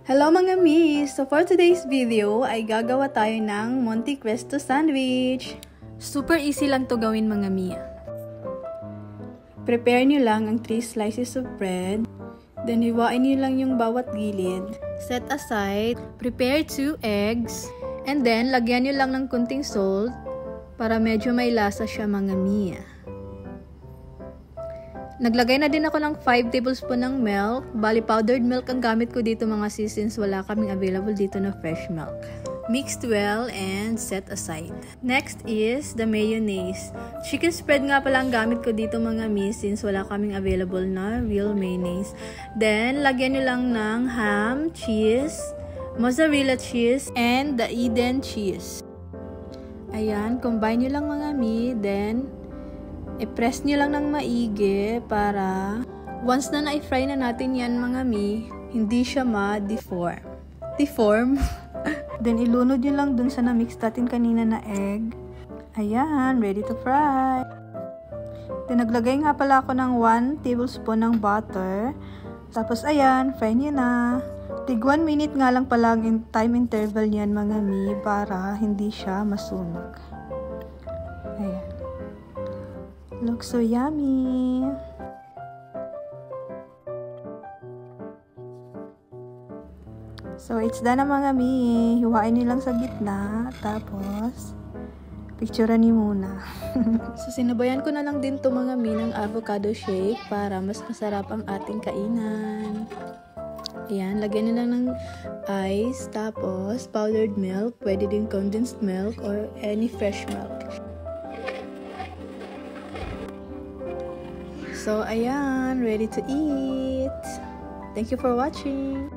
Hello mga miss! So for today's video ay gagawa tayo ng Monte Cristo sandwich. Super easy lang to gawin mga mi. Prepare nyo lang ang 3 slices of bread. Then hiwain nyo lang yung bawat gilid. Set aside. Prepare 2 eggs. And then lagyan nyo lang ng kunting salt para medyo may lasa siya mga mi. Naglagay na din ako ng 5 tablespoon ng milk. Bali, powdered milk ang gamit ko dito mga sis since wala kaming available dito na fresh milk. Mixed well and set aside. Next is the mayonnaise. Chicken spread nga pala ang gamit ko dito mga miss since wala kaming available na real mayonnaise. Then, lagyan nyo lang ng ham, cheese, mozzarella cheese, and the Eden cheese. Ayan, combine nyo lang mga mi. Then, i-press nyo lang ng maigi para once na na-fry na natin yan mga mi, hindi siya ma-deform. Deform? Then ilunod nyo lang dun sa na-mix natin kanina na egg. Ayan, ready to fry. Then naglagay nga pala ako ng 1 tablespoon ng butter. Tapos ayan, fry nyo na. Tig 1 minute nga lang pala ang time interval niyan mga mi para hindi siya masunog. Ayan. Looks so yummy! So, it's done na mga mi. Hiwain nyo lang sa gitna. Tapos, picturean nyo muna. So, sinabayan ko na lang din to mga mi ng avocado shake para mas masarap ang ating kainan. Ayan, lagyan nyo lang ng ice. Tapos, powdered milk. Pwede din condensed milk or any fresh milk. So, ayan, ready to eat. Thank you for watching.